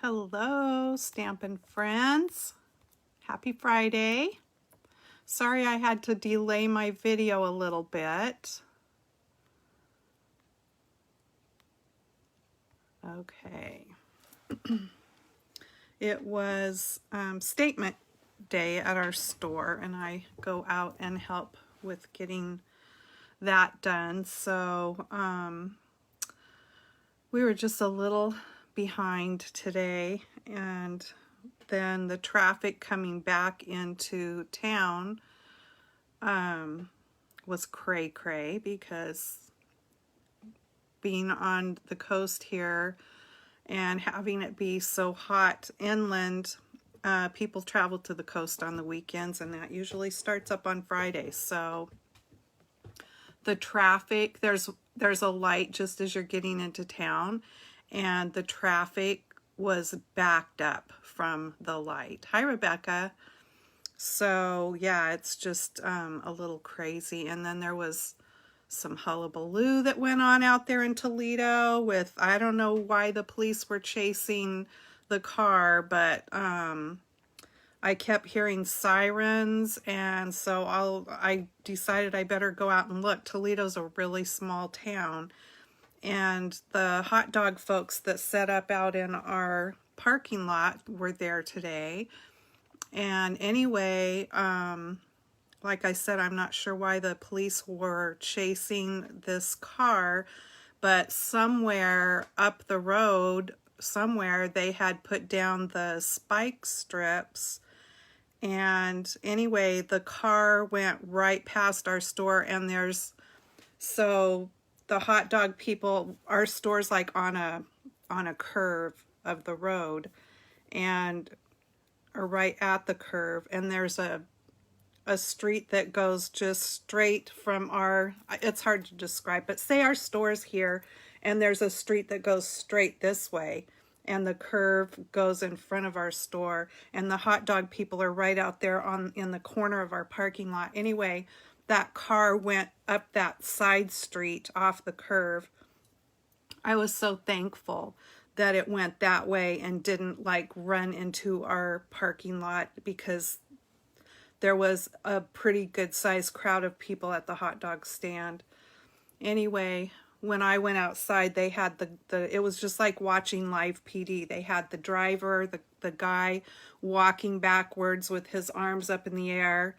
Hello, Stampin' friends. Happy Friday. Sorry I had to delay my video a little bit. Okay. It was statement day at our store, and I go out and help with getting that done. So we were just a little behind today, and then the traffic coming back into town was cray-cray, because being on the coast here and having it be so hot inland, people travel to the coast on the weekends, and that usually starts up on Fridays. So the traffic, there's a light just as you're getting into town, and the traffic was backed up from the light. Hi, Rebecca. So yeah, it's just a little crazy. And then there was some hullabaloo that went on out there in Toledo with, I don't know why the police were chasing the car, but I kept hearing sirens, and so I decided I better go out and look. Toledo's a really small town, and the hot dog folks that set up out in our parking lot were there today. And anyway, like I said, I'm not sure why the police were chasing this car, but somewhere up the road, somewhere they had put down the spike strips. And anyway, the car went right past our store, and so the hot dog people, our store's like on a curve of the road, and are right at the curve, and there's a street that goes just straight from it's hard to describe, but say our store's here, and there's a street that goes straight this way, and the curve goes in front of our store, and the hot dog people are right out there in the corner of our parking lot. Anyway, that car went up that side street off the curve. I was so thankful that it went that way and didn't like run into our parking lot, because there was a pretty good sized crowd of people at the hot dog stand. Anyway, when I went outside, they had it was just like watching live PD. They had the driver, the guy walking backwards with his arms up in the air,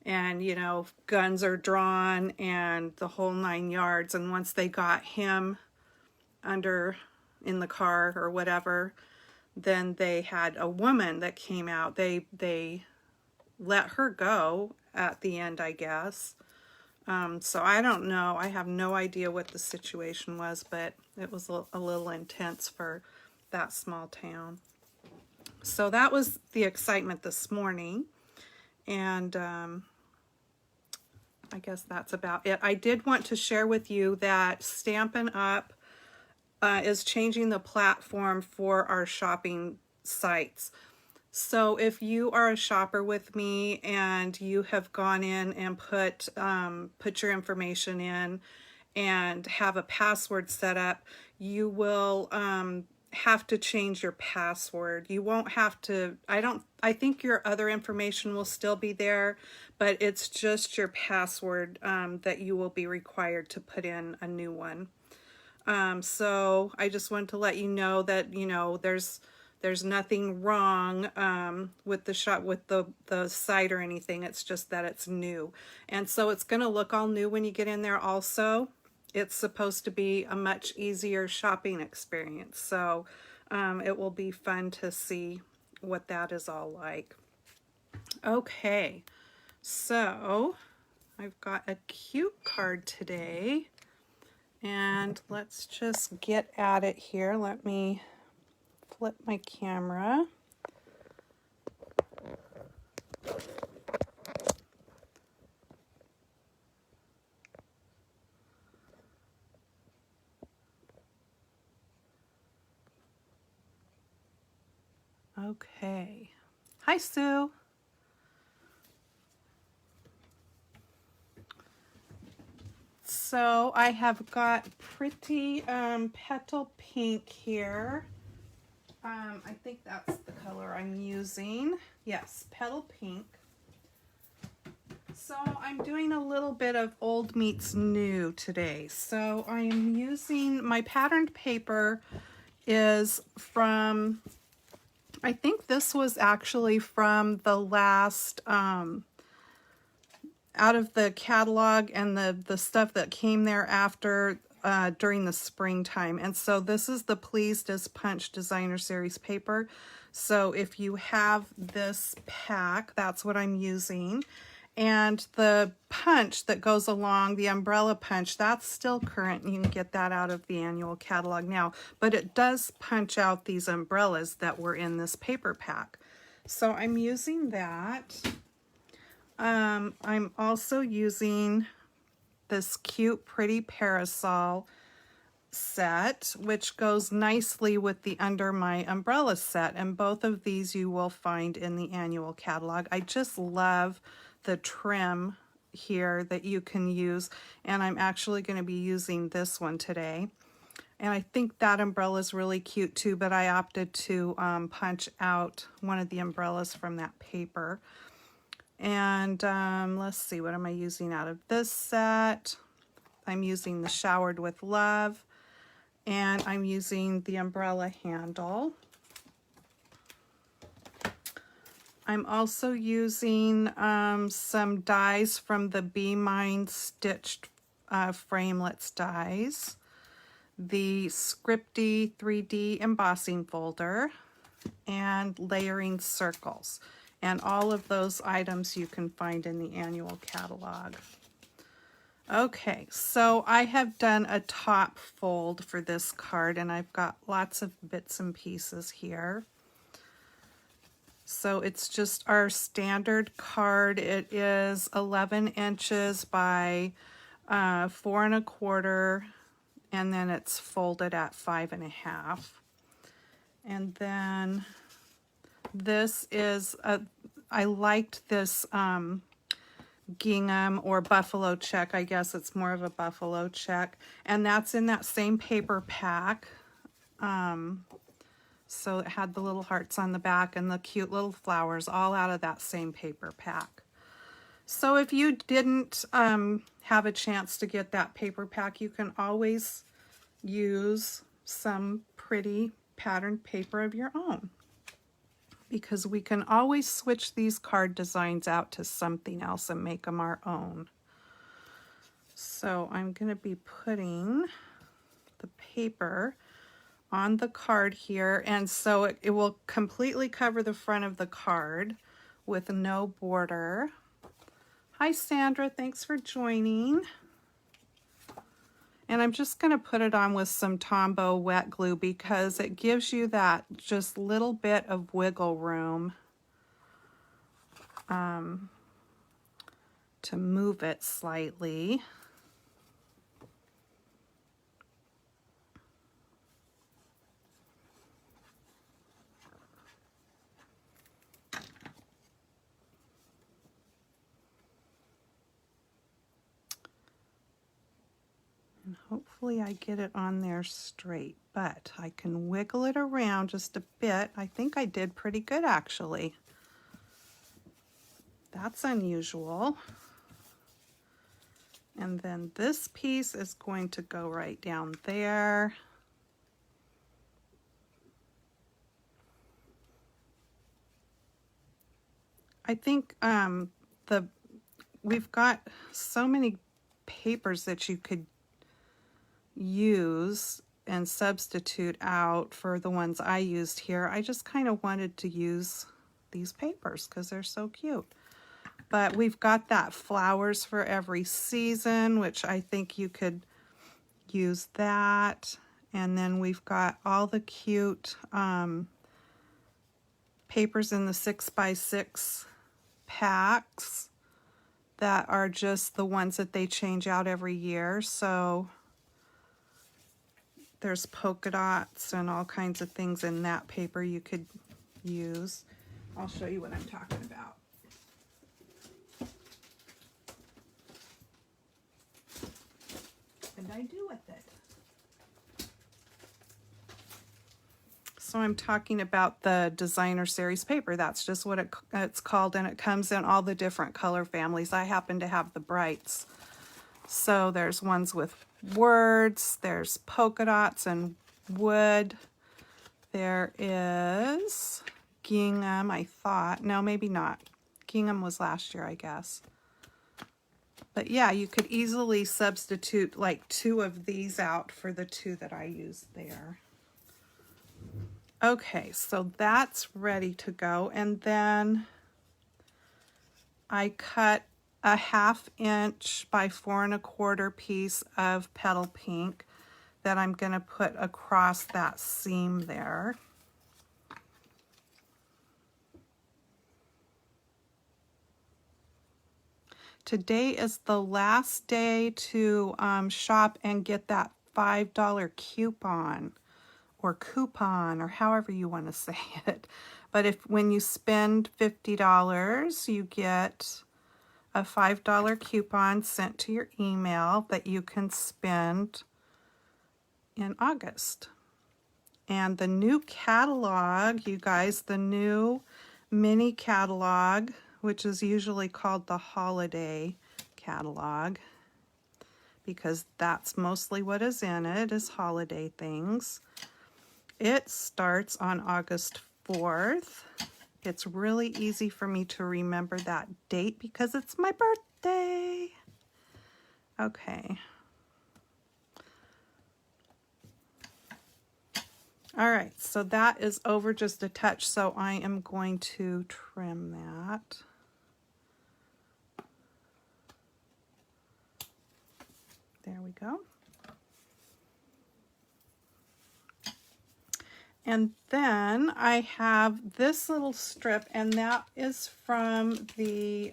and guns are drawn and the whole 9 yards. And once they got him in the car or whatever, then they had a woman that came out. They let her go at the end, I guess. So I don't know. I have no idea what the situation was, but it was a little intense for that small town. So that was the excitement this morning, and I guess that's about it. I did want to share with you that Stampin' Up is changing the platform for our shopping sites. So if you are a shopper with me and you have gone in and put your information in and have a password set up, you will have to change your password. You won't have to, I think your other information will still be there, but it's just your password that you will be required to put in a new one. So I just wanted to let you know that, there's nothing wrong with the shop, with the site or anything. It's just that it's new. And so it's going to look all new when you get in there also. It's supposed to be a much easier shopping experience. So it will be fun to see what that is all like. Okay, so I've got a cute card today. And let's just get at it here. Let me flip my camera. Okay. Hi, Sue. So I have got pretty petal pink here. I think that's the color I'm using. Yes, Petal Pink. So I'm doing a little bit of old meets new today. So I am using, my patterned paper is from, I think this was actually from the last, out of the catalog and the stuff that came there after during the springtime. And so this is the Pleased as Punch Designer Series paper. So if you have this pack, that's what I'm using. And the punch that goes along, the umbrella punch, that's still current. You can get that out of the annual catalog now. But it does punch out these umbrellas that were in this paper pack. So I'm using that. I'm also using this cute, pretty parasol set, which goes nicely with the Under My Umbrella set. And both of these you will find in the annual catalog. I just love the trim here that you can use, and I'm actually going to be using this one today. And I think that umbrella is really cute too, but I opted to punch out one of the umbrellas from that paper. And let's see, what am I using out of this set? I'm using the Showered with Love, and I'm using the umbrella handle. I'm also using some dies from the Be Mine Stitched Framelits dies, the Scripty 3D embossing folder, and layering circles. And all of those items you can find in the annual catalog. Okay, so I have done a top fold for this card, and I've got lots of bits and pieces here. So it's just our standard card. It is 11 inches by 4 1/4, and then it's folded at 5 1/2. And then this is I liked this gingham or buffalo check. I guess it's more of a buffalo check, and that's in that same paper pack. So it had the little hearts on the back and the cute little flowers, all out of that same paper pack. So if you didn't have a chance to get that paper pack, you can always use some pretty patterned paper of your own, because we can always switch these card designs out to something else and make them our own. So I'm going to be putting the paper on the card here, and so it will completely cover the front of the card with no border. Hi Sandra, thanks for joining. And I'm just going to put it on with some Tombow wet glue because it gives you that just little bit of wiggle room to move it slightly. And hopefully I get it on there straight, but I can wiggle it around just a bit. I think I did pretty good actually. That's unusual. And then this piece is going to go right down there. I think we've got so many papers that you could use and substitute out for the ones I used here. I just kind of wanted to use these papers because they're so cute. But we've got that flowers for every season, which I think you could use that. And then we've got all the cute papers in the 6x6 packs that are just the ones that they change out every year. So there's polka dots and all kinds of things in that paper you could use. I'll show you what I'm talking about. And I do with it. So I'm talking about the designer series paper. That's just what it's called, and it comes in all the different color families. I happen to have the brights. So there's ones with words, there's polka dots and wood. There is gingham, I thought. No, maybe not. Gingham was last year, I guess. But yeah, you could easily substitute like 2 of these out for the 2 that I used there. Okay, so that's ready to go. And then I cut a 1/2 inch by 4 1/4 piece of petal pink that I'm going to put across that seam there. Today is the last day to shop and get that $5 coupon or however you want to say it. But when you spend $50, you get a $5 coupon sent to your email that you can spend in August. And the new catalog, you guys, the new mini catalog, which is usually called the holiday catalog, because that's mostly what is in it, is holiday things. It starts on August 4th. It's really easy for me to remember that date because it's my birthday. Okay. All right, so that is over just a touch, so I am going to trim that. There we go. And then I have this little strip, and that is from the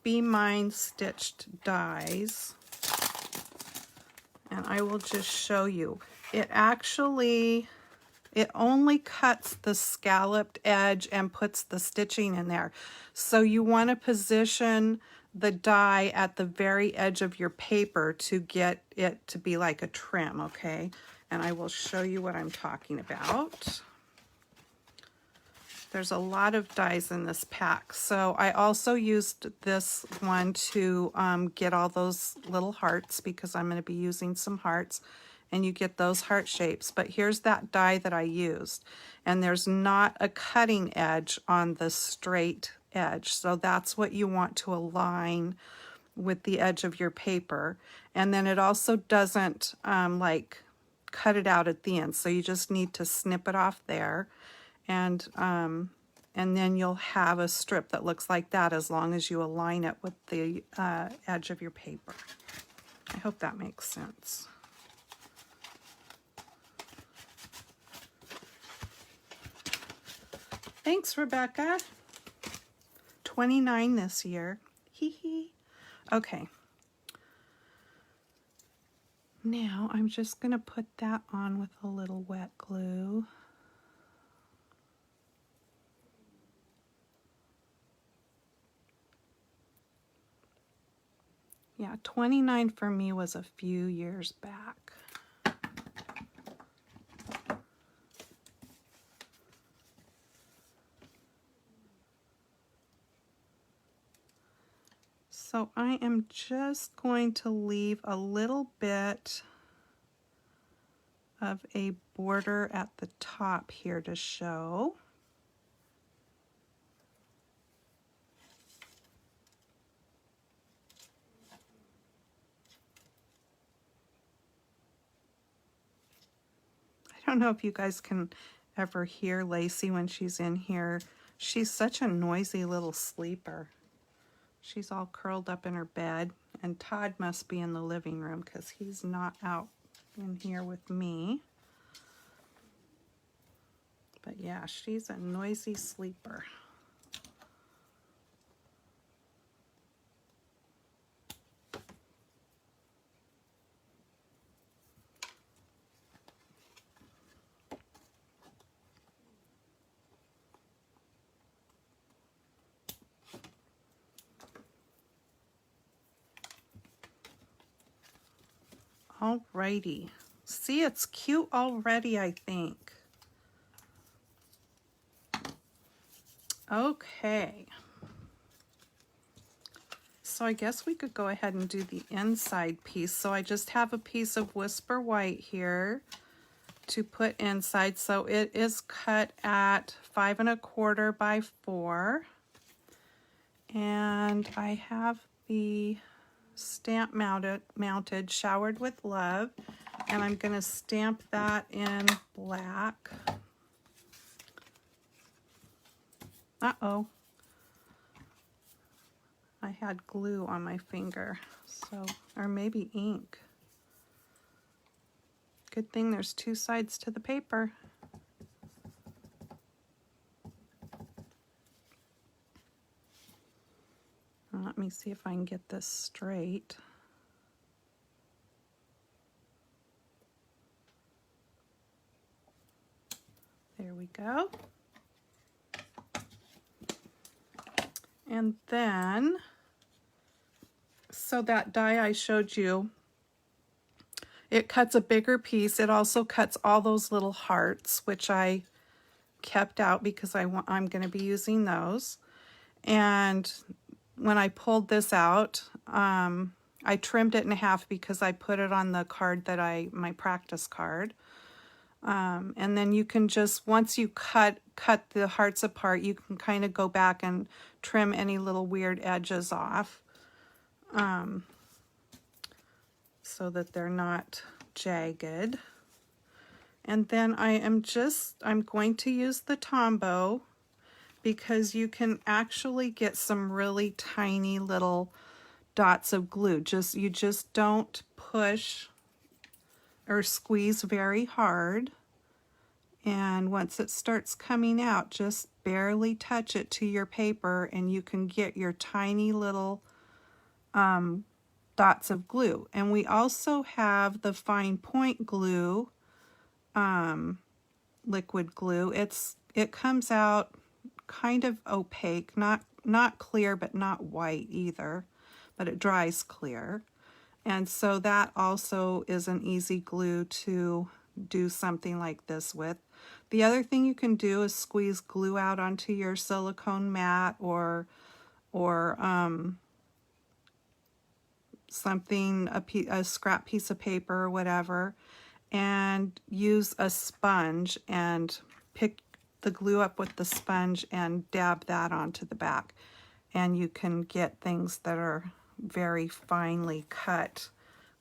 Be Mine stitched dies. And I will just show you. It only cuts the scalloped edge and puts the stitching in there. So you want to position the die at the very edge of your paper to get it to be like a trim, okay? And I will show you what I'm talking about. There's a lot of dies in this pack. So I also used this one to get all those little hearts because I'm going to be using some hearts. And you get those heart shapes. But here's that die that I used. And there's not a cutting edge on the straight edge. So that's what you want to align with the edge of your paper. And then it also doesn't like cut it out at the end. So you just need to snip it off there. And then you'll have a strip that looks like that as long as you align it with the edge of your paper. I hope that makes sense. Thanks, Rebecca. 29 this year. Hee hee. Okay. Now I'm just going to put that on with a little wet glue. Yeah, 29 for me was a few years back. So I am just going to leave a little bit of a border at the top here to show. I don't know if you guys can ever hear Lacey when she's in here. She's such a noisy little sleeper. She's all curled up in her bed, and Todd must be in the living room because he's not out in here with me. But yeah, she's a noisy sleeper. Alrighty. See, it's cute already, I think. Okay. So I guess we could go ahead and do the inside piece. So I just have a piece of Whisper White here to put inside. So it is cut at 5 1/4 by 4. And I have the stamp mounted Showered with Love. And I'm going to stamp that in black. Uh-oh. I had glue on my finger, so, or maybe ink. Good thing there's 2 sides to the paper. Let me see if I can get this straight. There we go. And then, so that die I showed you, it cuts a bigger piece. It also cuts all those little hearts, which I kept out because I'm going to be using those. And when I pulled this out, I trimmed it in half because I put it on the card that my practice card. And then you can just, once you cut the hearts apart, you can kind of go back and trim any little weird edges off, so that they're not jagged. And then I'm going to use the Tombow because you can actually get some really tiny little dots of glue. You just don't push or squeeze very hard. And once it starts coming out, just barely touch it to your paper and you can get your tiny little dots of glue. And we also have the fine point glue, liquid glue. It comes out kind of opaque, not clear but not white either, but it dries clear. And so that also is an easy glue to do something like this with. The other thing you can do is squeeze glue out onto your silicone mat or something, a scrap piece of paper or whatever, and use a sponge and pick the glue up with the sponge and dab that onto the back. And you can get things that are very finely cut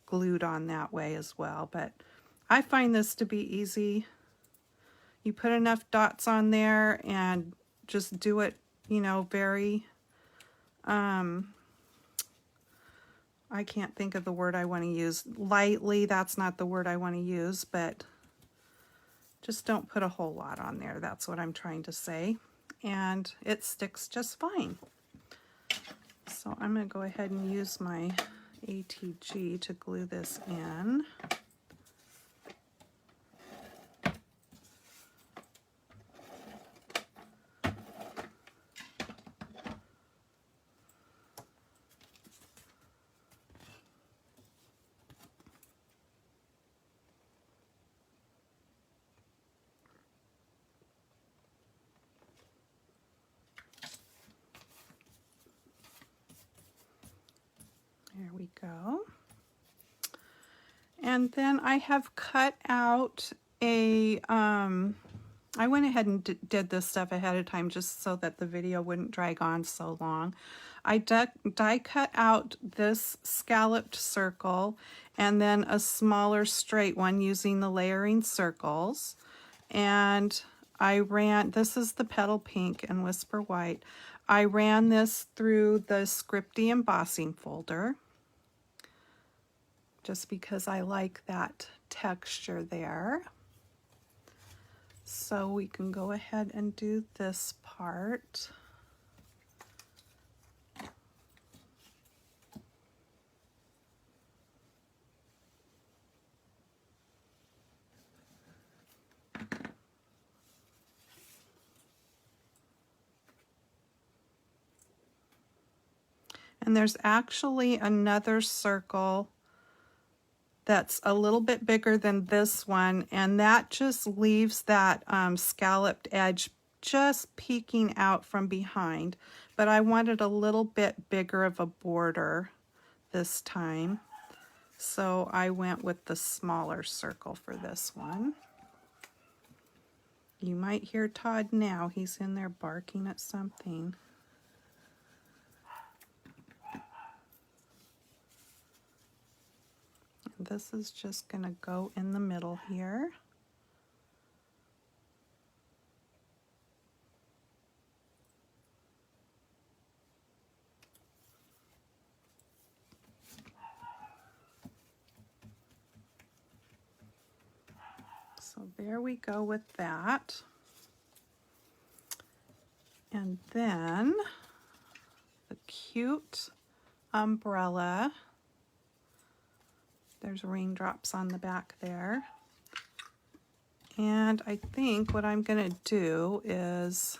glued on that way as well. But I find this to be easy. You put enough dots on there and just do it, very, I can't think of the word I want to use. Lightly, that's not the word I want to use, but just don't put a whole lot on there. That's what I'm trying to say. And it sticks just fine. So I'm going to go ahead and use my ATG to glue this in. There we go. And then I have cut out I went ahead and did this stuff ahead of time just so that the video wouldn't drag on so long. I die cut out this scalloped circle and then a smaller straight one using the layering circles. And this is the Petal Pink and Whisper White. I ran this through the Scripty embossing folder just because I like that texture there. So we can go ahead and do this part. And there's actually another circle that's a little bit bigger than this one, and that just leaves that scalloped edge just peeking out from behind, but I wanted a little bit bigger of a border this time. So I went with the smaller circle for this one. You might hear Todd now. He's in there barking at something. And this is just going to go in the middle here. So there we go with that. And then the cute umbrella. There's raindrops on the back there. And I think what I'm going to do is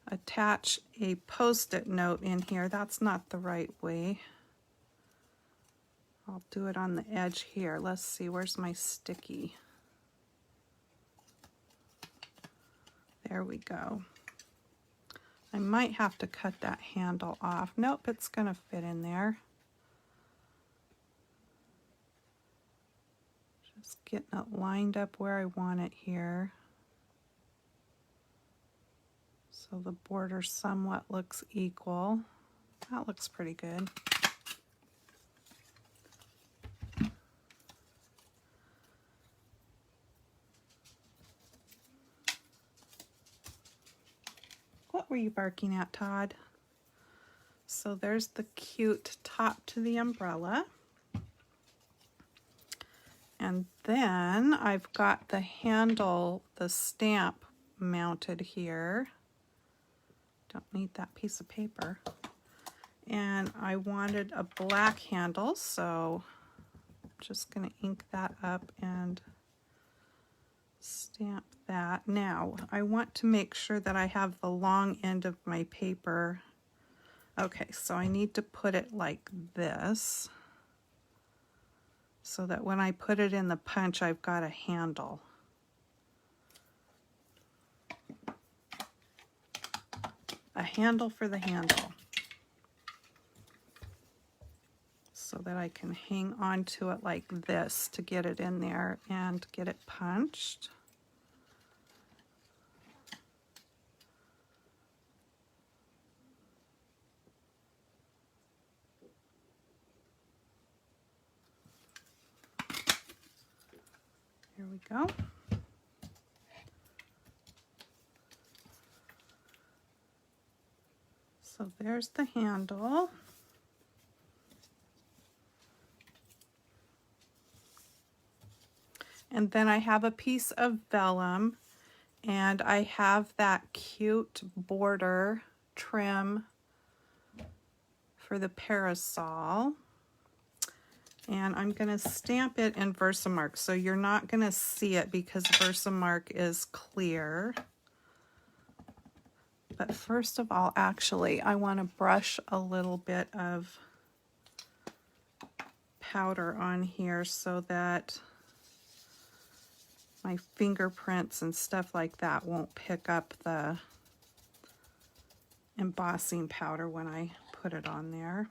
attach a post-it note in here. That's not the right way. I'll do it on the edge here. Let's see, where's my sticky? There we go. I might have to cut that handle off. Nope, it's going to fit in there. Just getting it lined up where I want it here. So the border somewhat looks equal. That looks pretty good. What were you barking at, Todd? So there's the cute top to the umbrella. And then I've got the handle, the stamp mounted here. Don't need that piece of paper. And I wanted a black handle, so I'm just going to ink that up and stamp that. Now, I want to make sure that I have the long end of my paper. Okay, so I need to put it like this so that when I put it in the punch, I've got a handle. A handle for the handle, so that I can hang on to it like this to get it in there and get it punched. Here we go. So there's the handle. And then I have a piece of vellum, and I have that cute border trim for the parasol. And I'm going to stamp it in Versamark, so you're not going to see it because Versamark is clear. But first of all, actually, I want to brush a little bit of powder on here so that my fingerprints and stuff like that won't pick up the embossing powder when I put it on there.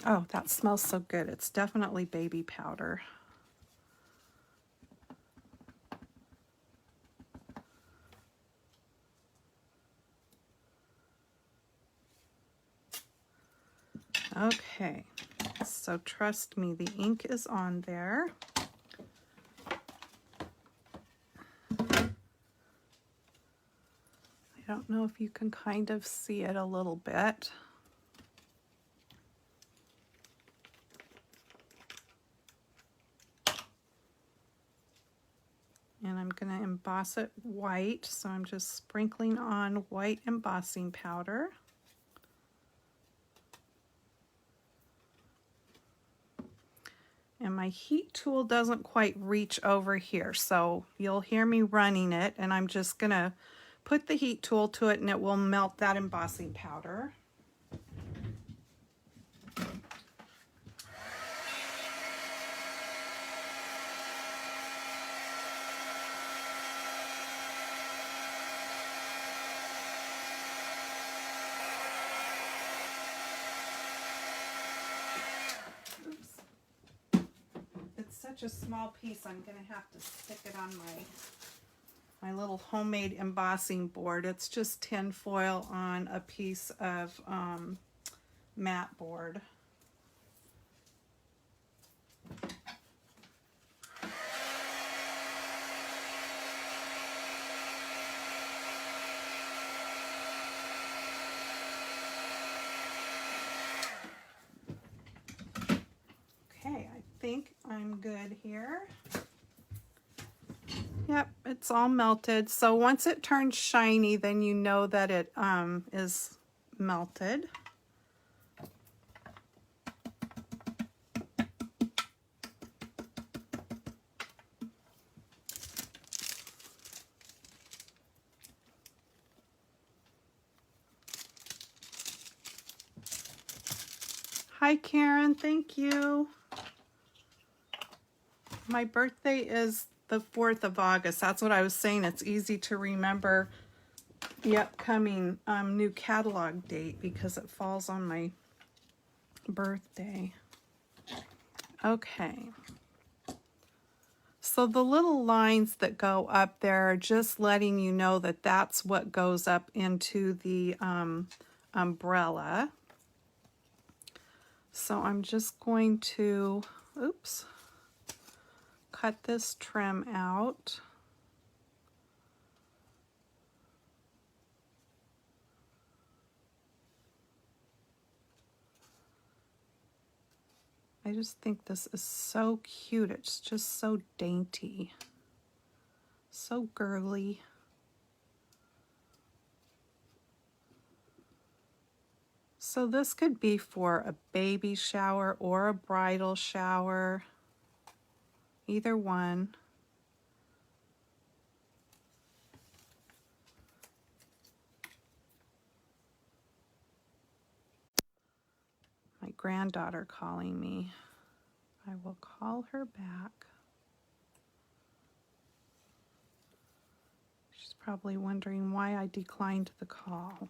Oh, that smells so good. It's definitely baby powder. Okay, so trust me, the ink is on there. I don't know if you can kind of see it a little bit. And I'm going to emboss it white, so I'm just sprinkling on white embossing powder. And my heat tool doesn't quite reach over here, so you'll hear me running it, and I'm just going to put the heat tool to it and it will melt that embossing powder. such a small piece, I'm going to have to stick it on my little homemade embossing board. It's just tin foil on a piece of matte board. Okay, I think I'm good here. Yep, it's all melted. So once it turns shiny, then you know that it is melted. Hi Karen, thank you. My birthday is the 4th of August. That's what I was saying. It's easy to remember the upcoming new catalog date because it falls on my birthday. Okay. So the little lines that go up there are just letting you know that that's what goes up into the umbrella. So I'm just going to, oops, cut this trim out. I just think this is so cute. It's just so dainty, so girly. So this could be for a baby shower or a bridal shower, either one. My granddaughter calling me. I will call her back. She's probably wondering why I declined the call.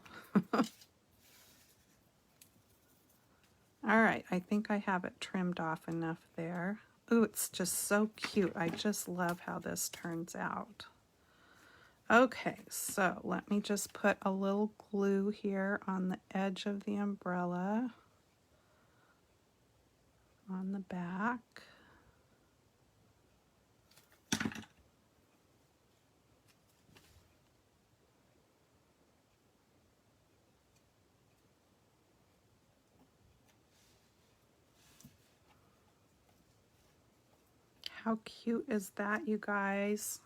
All right, I think I have it trimmed off enough there. Ooh, it's just so cute. I just love how this turns out. Okay, so let me just put a little glue here on the edge of the umbrella, on the back. How cute is that, you guys?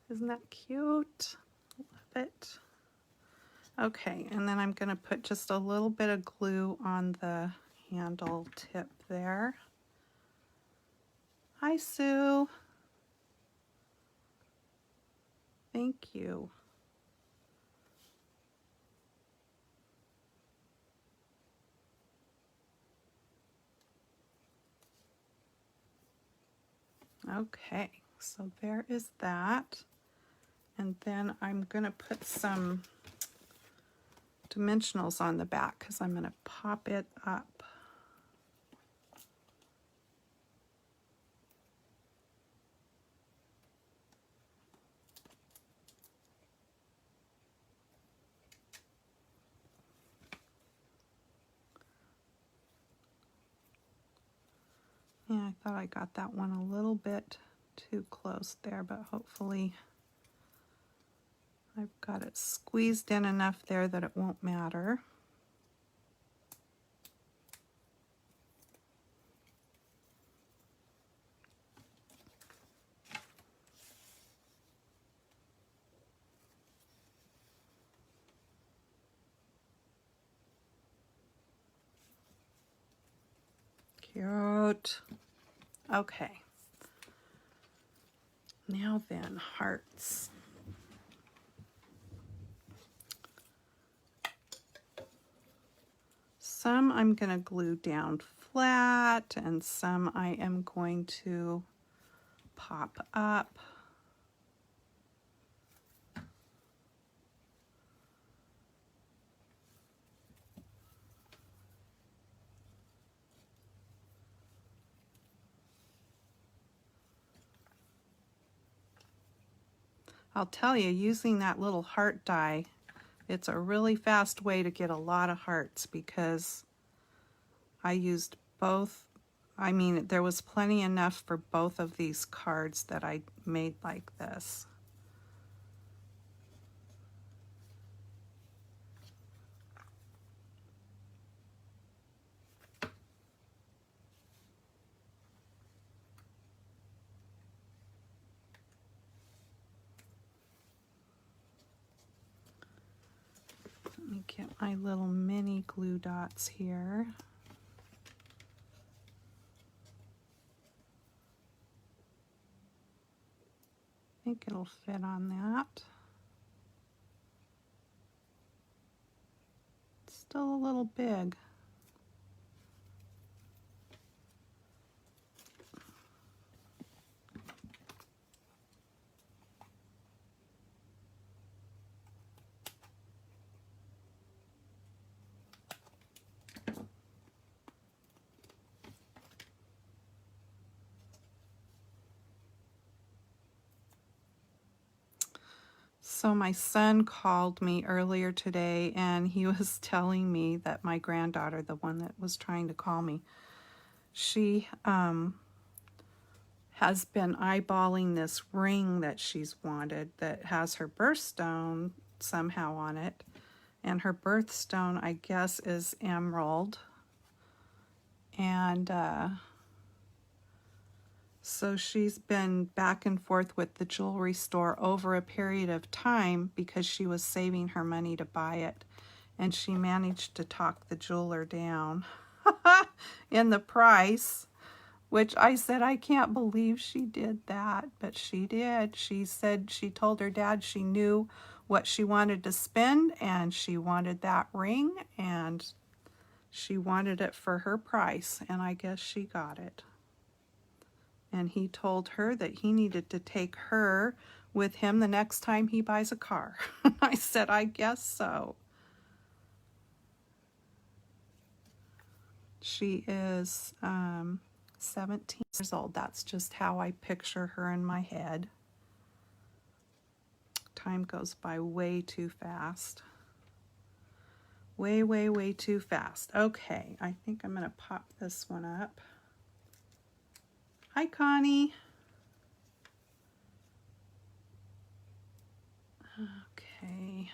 Isn't that cute? Love it. Okay, and then I'm going to put just a little bit of glue on the handle tip there. Hi, Sue. Thank you. Okay, so there is that. And then I'm going to put some dimensionals on the back because I'm going to pop it up. Yeah, I thought I got that one a little bit too close there, but hopefully I've got it squeezed in enough there that it won't matter. Cute. Okay. Now then, hearts. Some I'm going to glue down flat, and some I am going to pop up. I'll tell you, using that little heart die, it's a really fast way to get a lot of hearts because I used both. I mean, there was plenty enough for both of these cards that I made like this. Let me get my little mini glue dots here. I think it'll fit on that. It's still a little big. So my son called me earlier today and he was telling me that my granddaughter, the one that was trying to call me, she has been eyeballing this ring that she's wanted that has her birthstone somehow on it. And her birthstone, I guess, is emerald. And so she's been back and forth with the jewelry store over a period of time because she was saving her money to buy it. And she managed to talk the jeweler down in the price, which I said, I can't believe she did that, but she did. She said she told her dad she knew what she wanted to spend and she wanted that ring and she wanted it for her price, and I guess she got it. And he told her that he needed to take her with him the next time he buys a car. I said, I guess so. She is 17 years old. That's just how I picture her in my head. Time goes by way too fast. Way, way, way too fast. Okay, I think I'm going to pop this one up. Hi, Connie. Okay.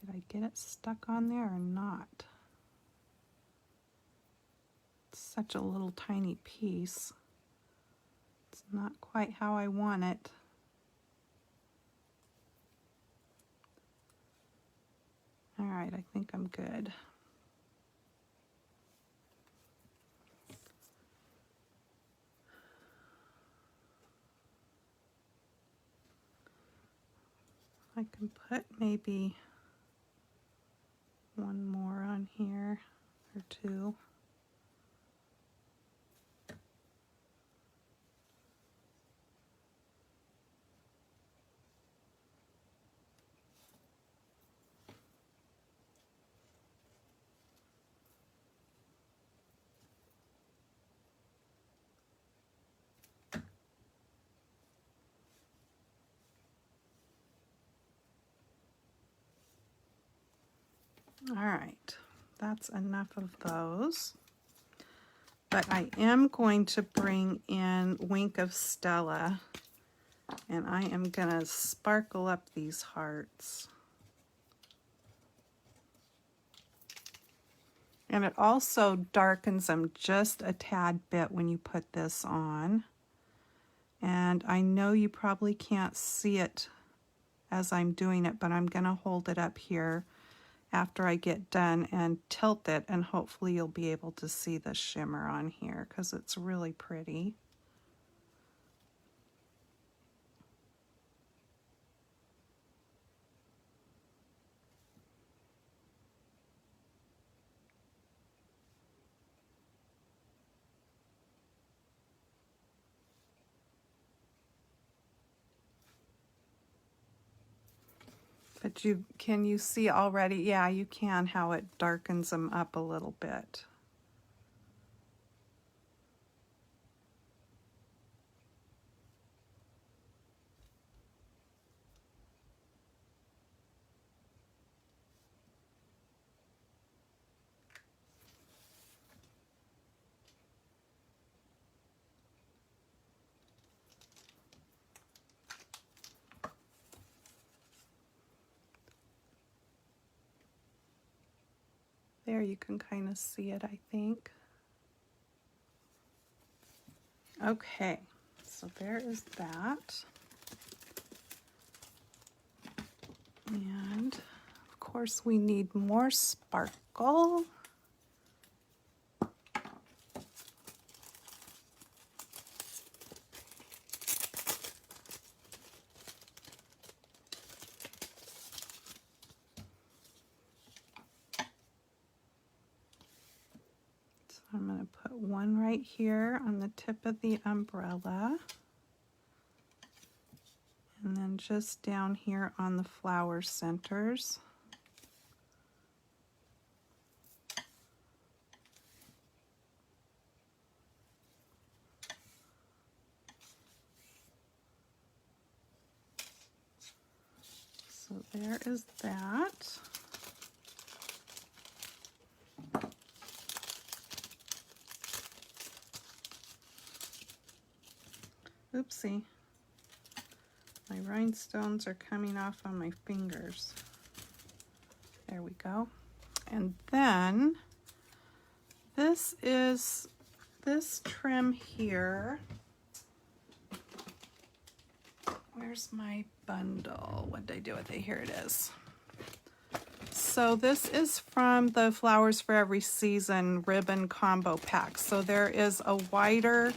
Did I get it stuck on there or not? It's such a little tiny piece. It's not quite how I want it. All right, I think I'm good. I can put maybe one more on here or two. All right, that's enough of those. But I am going to bring in Wink of Stella, and I am gonna sparkle up these hearts. And it also darkens them just a tad bit when you put this on. And I know you probably can't see it as I'm doing it, but I'm gonna hold it up here after I get done and tilt it, and hopefully you'll be able to see the shimmer on here because it's really pretty. But can you see already? Yeah, you can, how it darkens them up a little bit. There, you can kind of see it, I think. Okay, so there is that. And of course we need more sparkle. So I'm going to put one right here on the tip of the umbrella. And then just down here on the flower centers. So there is that. Oopsie. My rhinestones are coming off on my fingers. There we go. And then this trim here. Where's my bundle? What did I do with it? Here it is. So this is from the Flowers for Every Season ribbon combo pack. So there is a wider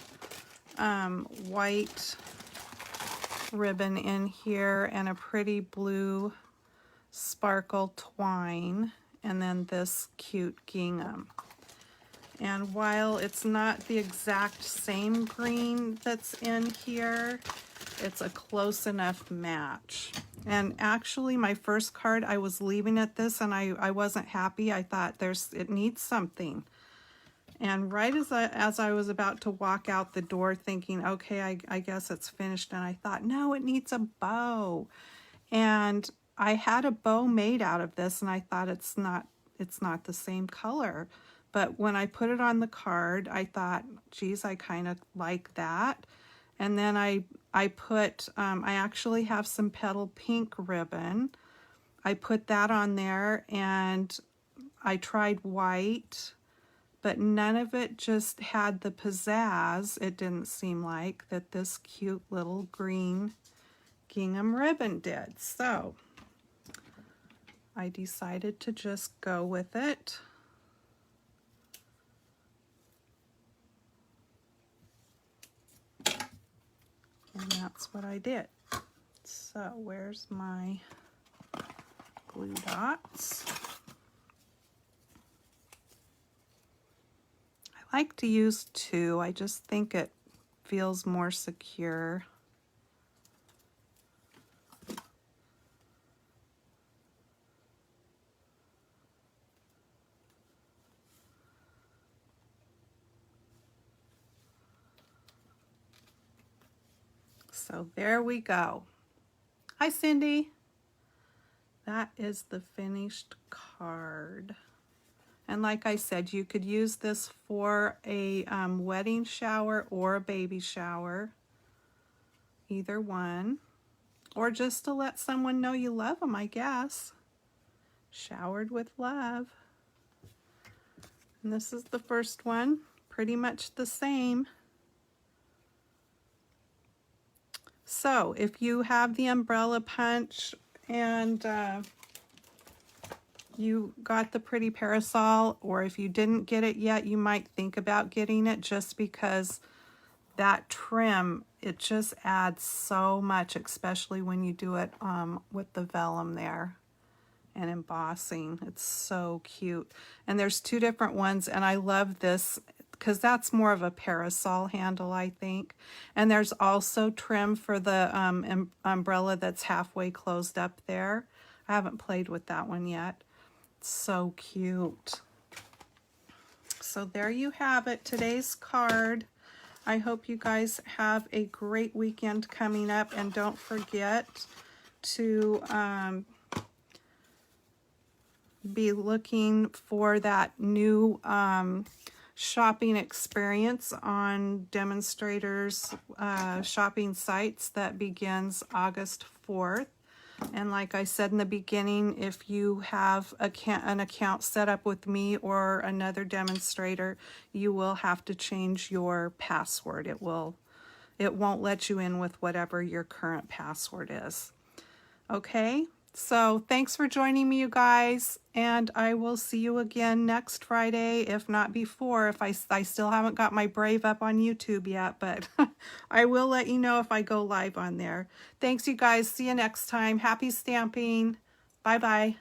white ribbon in here and a pretty blue sparkle twine, and then this cute gingham. And while it's not the exact same green that's in here, it's a close enough match. And actually my first card, I was leaving at this and I wasn't happy. I thought it needs something. And right as I was about to walk out the door thinking, okay, I guess it's finished, and I thought, no, it needs a bow. And I had a bow made out of this, and I thought it's not the same color. But when I put it on the card, I thought, geez, I kind of like that. And then I actually have some petal pink ribbon. I put that on there, and I tried white, but none of it just had the pizzazz, it didn't seem like, that this cute little green gingham ribbon did. So I decided to just go with it. And that's what I did. So where's my glue dots? I like to use two. I just think it feels more secure. So there we go. Hi, Cindy. That is the finished card. And like I said, you could use this for a wedding shower or a baby shower, either one, or just to let someone know you love them, I guess. Showered with love. And this is the first one, pretty much the same. So if you have the umbrella punch and you got the pretty parasol, or if you didn't get it yet, you might think about getting it, just because that trim, it just adds so much, especially when you do it with the vellum there and embossing. It's so cute. And there's two different ones, and I love this because that's more of a parasol handle, I think. And there's also trim for the umbrella that's halfway closed up there. I haven't played with that one yet. It's so cute. So there you have it, today's card. I hope you guys have a great weekend coming up, and don't forget to be looking for that new shopping experience on Demonstrators shopping sites that begins August 4th. And like I said in the beginning, if you have an account set up with me or another demonstrator, you will have to change your password. It won't let you in with whatever your current password is. Okay, so thanks for joining me, you guys, and I will see you again next Friday, if not before. If I still haven't got my Brave up on YouTube yet, but I will let you know if I go live on there. Thanks, you guys. See you next time. Happy stamping. Bye-bye.